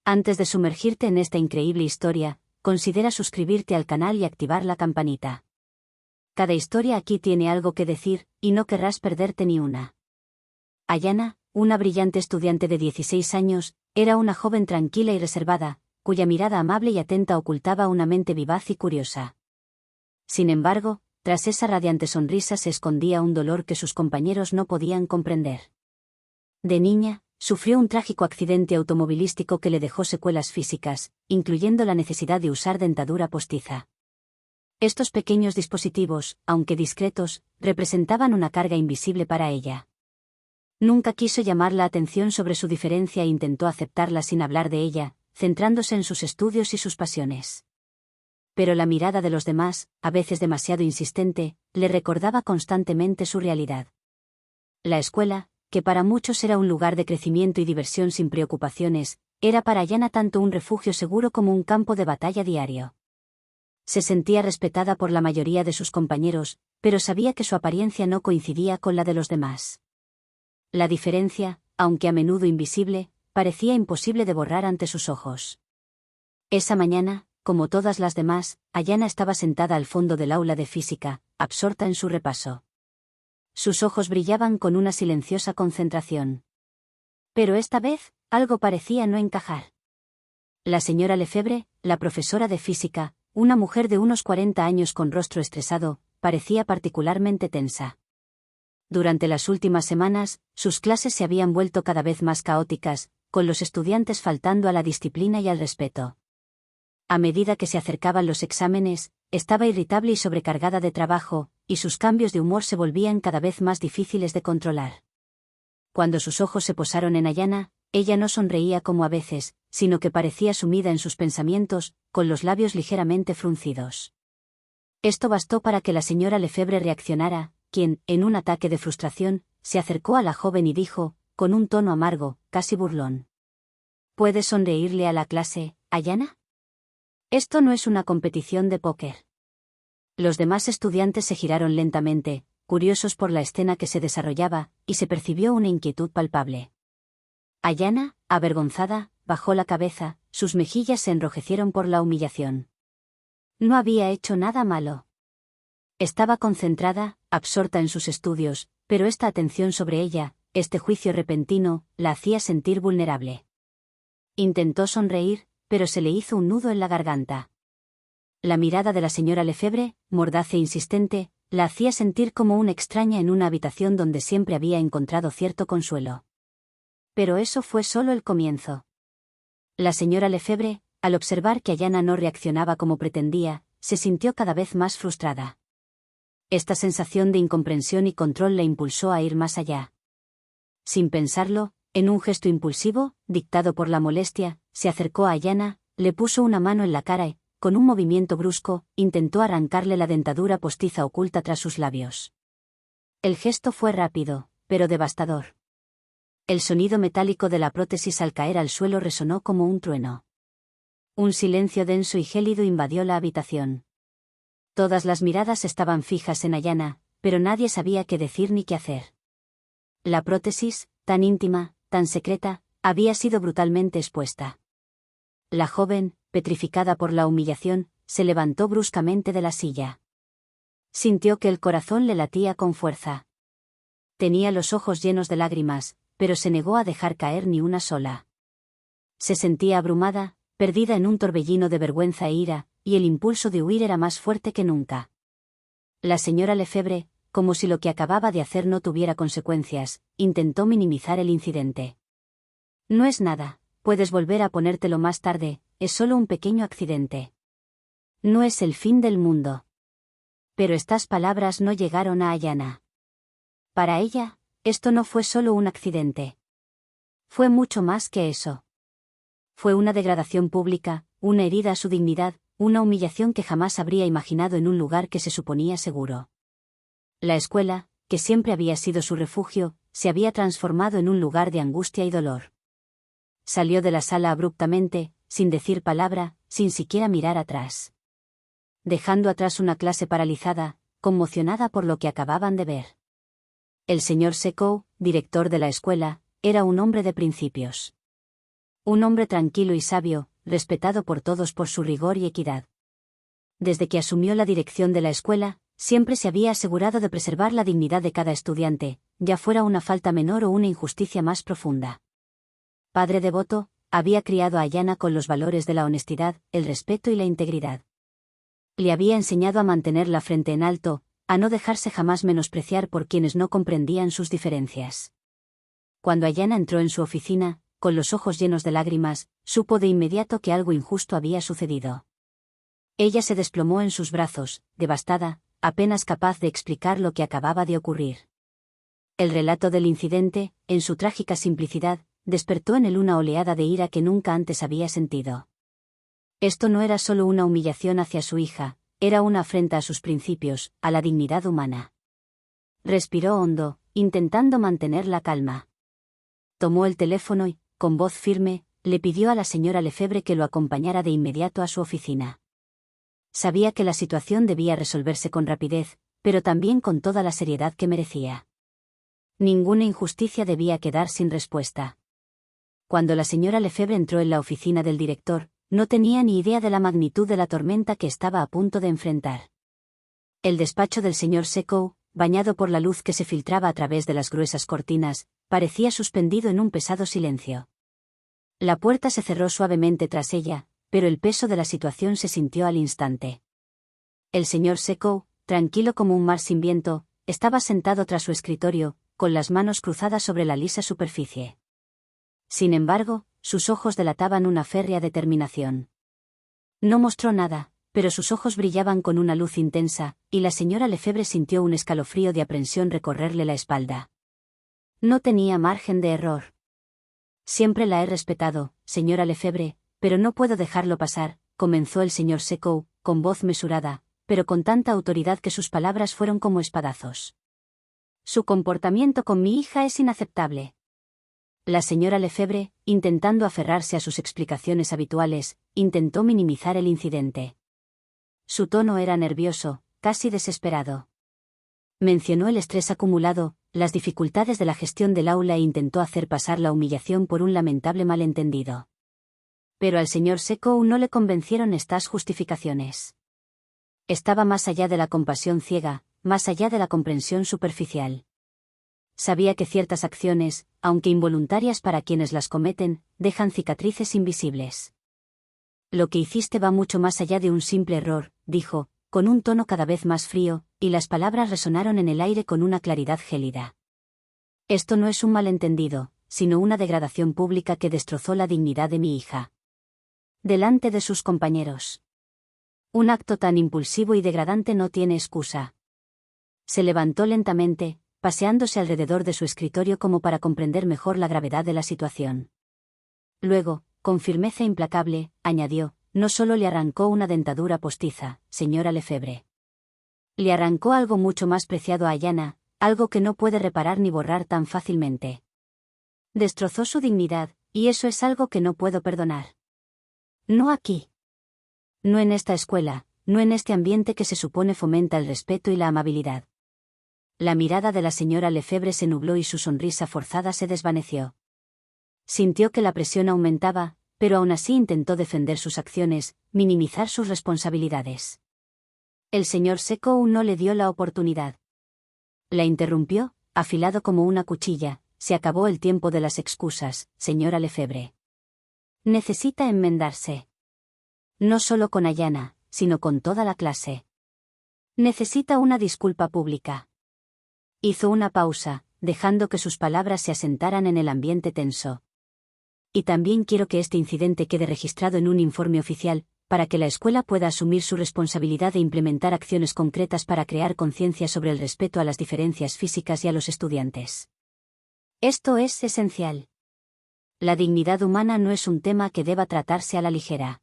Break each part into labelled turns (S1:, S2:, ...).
S1: Antes de sumergirte en esta increíble historia, considera suscribirte al canal y activar la campanita. Cada historia aquí tiene algo que decir, y no querrás perderte ni una. Ayana, una brillante estudiante de 16 años, era una joven tranquila y reservada, cuya mirada amable y atenta ocultaba una mente vivaz y curiosa. Sin embargo, tras esa radiante sonrisa se escondía un dolor que sus compañeros no podían comprender. De niña, sufrió un trágico accidente automovilístico que le dejó secuelas físicas, incluyendo la necesidad de usar dentadura postiza. Estos pequeños dispositivos, aunque discretos, representaban una carga invisible para ella. Nunca quiso llamar la atención sobre su diferencia e intentó aceptarla sin hablar de ella, centrándose en sus estudios y sus pasiones. Pero la mirada de los demás, a veces demasiado insistente, le recordaba constantemente su realidad. La escuela, que para muchos era un lugar de crecimiento y diversión sin preocupaciones, era para Ayana tanto un refugio seguro como un campo de batalla diario. Se sentía respetada por la mayoría de sus compañeros, pero sabía que su apariencia no coincidía con la de los demás. La diferencia, aunque a menudo invisible, parecía imposible de borrar ante sus ojos. Esa mañana, como todas las demás, Ayana estaba sentada al fondo del aula de física, absorta en su repaso. Sus ojos brillaban con una silenciosa concentración. Pero esta vez, algo parecía no encajar. La señora Lefebvre, la profesora de física, una mujer de unos 40 años con rostro estresado, parecía particularmente tensa. Durante las últimas semanas, sus clases se habían vuelto cada vez más caóticas, con los estudiantes faltando a la disciplina y al respeto. A medida que se acercaban los exámenes, estaba irritable y sobrecargada de trabajo, y sus cambios de humor se volvían cada vez más difíciles de controlar. Cuando sus ojos se posaron en Ayana, ella no sonreía como a veces, sino que parecía sumida en sus pensamientos, con los labios ligeramente fruncidos. Esto bastó para que la señora Lefebvre reaccionara, quien, en un ataque de frustración, se acercó a la joven y dijo, con un tono amargo, casi burlón: ¿Puedes sonreírle a la clase, Ayana? Esto no es una competición de póker. Los demás estudiantes se giraron lentamente, curiosos por la escena que se desarrollaba, y se percibió una inquietud palpable. Ayana, avergonzada, bajó la cabeza, sus mejillas se enrojecieron por la humillación. No había hecho nada malo. Estaba concentrada, absorta en sus estudios, pero esta atención sobre ella, este juicio repentino, la hacía sentir vulnerable. Intentó sonreír, pero se le hizo un nudo en la garganta. La mirada de la señora Lefebvre, mordaz e insistente, la hacía sentir como una extraña en una habitación donde siempre había encontrado cierto consuelo. Pero eso fue solo el comienzo. La señora Lefebvre, al observar que Ayana no reaccionaba como pretendía, se sintió cada vez más frustrada. Esta sensación de incomprensión y control la impulsó a ir más allá. Sin pensarlo, en un gesto impulsivo, dictado por la molestia, se acercó a Ayana, le puso una mano en la cara y, con un movimiento brusco, intentó arrancarle la dentadura postiza oculta tras sus labios. El gesto fue rápido, pero devastador. El sonido metálico de la prótesis al caer al suelo resonó como un trueno. Un silencio denso y gélido invadió la habitación. Todas las miradas estaban fijas en Ayana, pero nadie sabía qué decir ni qué hacer. La prótesis, tan íntima, tan secreta, había sido brutalmente expuesta. La joven, petrificada por la humillación, se levantó bruscamente de la silla. Sintió que el corazón le latía con fuerza. Tenía los ojos llenos de lágrimas, pero se negó a dejar caer ni una sola. Se sentía abrumada, perdida en un torbellino de vergüenza e ira, y el impulso de huir era más fuerte que nunca. La señora Lefebvre, como si lo que acababa de hacer no tuviera consecuencias, intentó minimizar el incidente. No es nada, puedes volver a ponértelo más tarde, es solo un pequeño accidente. No es el fin del mundo. Pero estas palabras no llegaron a Ayana. Para ella, esto no fue solo un accidente. Fue mucho más que eso. Fue una degradación pública, una herida a su dignidad, una humillación que jamás habría imaginado en un lugar que se suponía seguro. La escuela, que siempre había sido su refugio, se había transformado en un lugar de angustia y dolor. Salió de la sala abruptamente, sin decir palabra, sin siquiera mirar atrás. Dejando atrás una clase paralizada, conmocionada por lo que acababan de ver. El señor Sekou, director de la escuela, era un hombre de principios. Un hombre tranquilo y sabio, respetado por todos por su rigor y equidad. Desde que asumió la dirección de la escuela, siempre se había asegurado de preservar la dignidad de cada estudiante, ya fuera una falta menor o una injusticia más profunda. Padre devoto, había criado a Ayanna con los valores de la honestidad, el respeto y la integridad. Le había enseñado a mantener la frente en alto, a no dejarse jamás menospreciar por quienes no comprendían sus diferencias. Cuando Ayanna entró en su oficina, con los ojos llenos de lágrimas, supo de inmediato que algo injusto había sucedido. Ella se desplomó en sus brazos, devastada, apenas capaz de explicar lo que acababa de ocurrir. El relato del incidente, en su trágica simplicidad, despertó en él una oleada de ira que nunca antes había sentido. Esto no era solo una humillación hacia su hija, era una afrenta a sus principios, a la dignidad humana. Respiró hondo, intentando mantener la calma. Tomó el teléfono y, con voz firme, le pidió a la señora Lefebvre que lo acompañara de inmediato a su oficina. Sabía que la situación debía resolverse con rapidez, pero también con toda la seriedad que merecía. Ninguna injusticia debía quedar sin respuesta. Cuando la señora Lefebvre entró en la oficina del director, no tenía ni idea de la magnitud de la tormenta que estaba a punto de enfrentar. El despacho del señor Sekou, bañado por la luz que se filtraba a través de las gruesas cortinas, parecía suspendido en un pesado silencio. La puerta se cerró suavemente tras ella, pero el peso de la situación se sintió al instante. El señor Sekou, tranquilo como un mar sin viento, estaba sentado tras su escritorio, con las manos cruzadas sobre la lisa superficie. Sin embargo, sus ojos delataban una férrea determinación. No mostró nada, pero sus ojos brillaban con una luz intensa, y la señora Lefebvre sintió un escalofrío de aprensión recorrerle la espalda. No tenía margen de error. Siempre la he respetado, señora Lefebvre, pero no puedo dejarlo pasar, comenzó el señor Sekou, con voz mesurada, pero con tanta autoridad que sus palabras fueron como espadazos. Su comportamiento con mi hija es inaceptable. La señora Lefebvre, intentando aferrarse a sus explicaciones habituales, intentó minimizar el incidente. Su tono era nervioso, casi desesperado. Mencionó el estrés acumulado, las dificultades de la gestión del aula e intentó hacer pasar la humillación por un lamentable malentendido. Pero al señor Sekou no le convencieron estas justificaciones. Estaba más allá de la compasión ciega, más allá de la comprensión superficial. Sabía que ciertas acciones, aunque involuntarias para quienes las cometen, dejan cicatrices invisibles. Lo que hiciste va mucho más allá de un simple error, dijo, con un tono cada vez más frío, y las palabras resonaron en el aire con una claridad gélida. Esto no es un malentendido, sino una degradación pública que destrozó la dignidad de mi hija. Delante de sus compañeros. Un acto tan impulsivo y degradante no tiene excusa. Se levantó lentamente, paseándose alrededor de su escritorio como para comprender mejor la gravedad de la situación. Luego, con firmeza implacable, añadió, no solo le arrancó una dentadura postiza, señora Lefebvre. Le arrancó algo mucho más preciado a Ayanna, algo que no puede reparar ni borrar tan fácilmente. Destrozó su dignidad, y eso es algo que no puedo perdonar. No aquí. No en esta escuela, no en este ambiente que se supone fomenta el respeto y la amabilidad. La mirada de la señora Lefebvre se nubló y su sonrisa forzada se desvaneció. Sintió que la presión aumentaba, pero aún así intentó defender sus acciones, minimizar sus responsabilidades. El señor Sekou no le dio la oportunidad. La interrumpió, afilado como una cuchilla, se acabó el tiempo de las excusas, señora Lefebvre. Necesita enmendarse. No solo con Ayanna, sino con toda la clase. Necesita una disculpa pública. Hizo una pausa, dejando que sus palabras se asentaran en el ambiente tenso. Y también quiero que este incidente quede registrado en un informe oficial, para que la escuela pueda asumir su responsabilidad de implementar acciones concretas para crear conciencia sobre el respeto a las diferencias físicas y a los estudiantes. Esto es esencial. La dignidad humana no es un tema que deba tratarse a la ligera.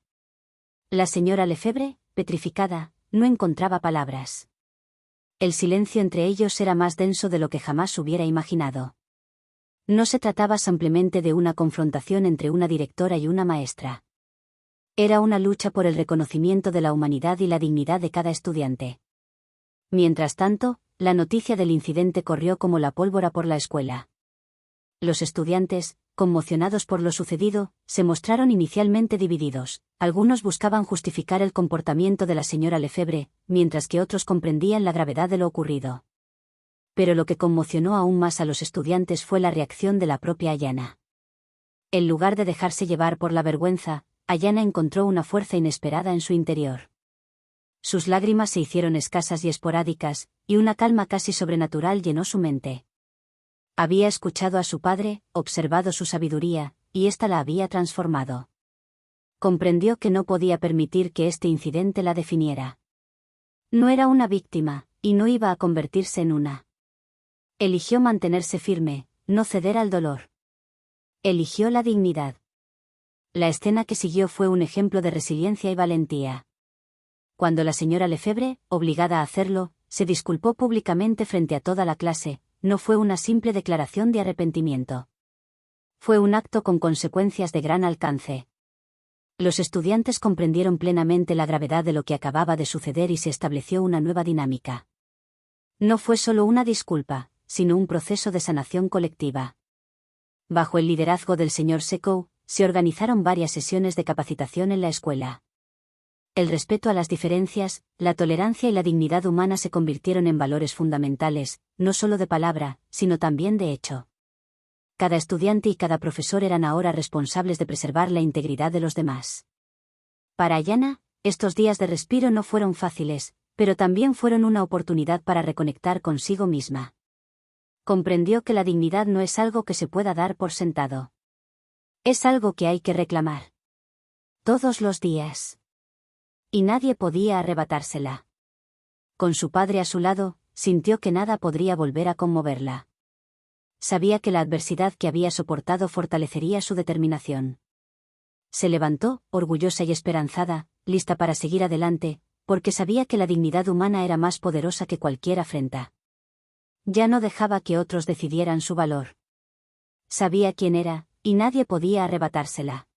S1: La señora Lefebvre, petrificada, no encontraba palabras. El silencio entre ellos era más denso de lo que jamás hubiera imaginado. No se trataba simplemente de una confrontación entre una directora y una maestra. Era una lucha por el reconocimiento de la humanidad y la dignidad de cada estudiante. Mientras tanto, la noticia del incidente corrió como la pólvora por la escuela. Los estudiantes, conmocionados por lo sucedido, se mostraron inicialmente divididos. Algunos buscaban justificar el comportamiento de la señora Lefebvre, mientras que otros comprendían la gravedad de lo ocurrido. Pero lo que conmocionó aún más a los estudiantes fue la reacción de la propia Ayanna. En lugar de dejarse llevar por la vergüenza, Ayanna encontró una fuerza inesperada en su interior. Sus lágrimas se hicieron escasas y esporádicas, y una calma casi sobrenatural llenó su mente. Había escuchado a su padre, observado su sabiduría, y ésta la había transformado. Comprendió que no podía permitir que este incidente la definiera. No era una víctima, y no iba a convertirse en una. Eligió mantenerse firme, no ceder al dolor. Eligió la dignidad. La escena que siguió fue un ejemplo de resiliencia y valentía. Cuando la señora Lefebvre, obligada a hacerlo, se disculpó públicamente frente a toda la clase, no fue una simple declaración de arrepentimiento. Fue un acto con consecuencias de gran alcance. Los estudiantes comprendieron plenamente la gravedad de lo que acababa de suceder y se estableció una nueva dinámica. No fue solo una disculpa, sino un proceso de sanación colectiva. Bajo el liderazgo del señor Sekou, se organizaron varias sesiones de capacitación en la escuela. El respeto a las diferencias, la tolerancia y la dignidad humana se convirtieron en valores fundamentales, no solo de palabra, sino también de hecho. Cada estudiante y cada profesor eran ahora responsables de preservar la integridad de los demás. Para Ayanna, estos días de respiro no fueron fáciles, pero también fueron una oportunidad para reconectar consigo misma. Comprendió que la dignidad no es algo que se pueda dar por sentado. Es algo que hay que reclamar. Todos los días. Y nadie podía arrebatársela. Con su padre a su lado, sintió que nada podría volver a conmoverla. Sabía que la adversidad que había soportado fortalecería su determinación. Se levantó, orgullosa y esperanzada, lista para seguir adelante, porque sabía que la dignidad humana era más poderosa que cualquier afrenta. Ya no dejaba que otros decidieran su valor. Sabía quién era, y nadie podía arrebatársela.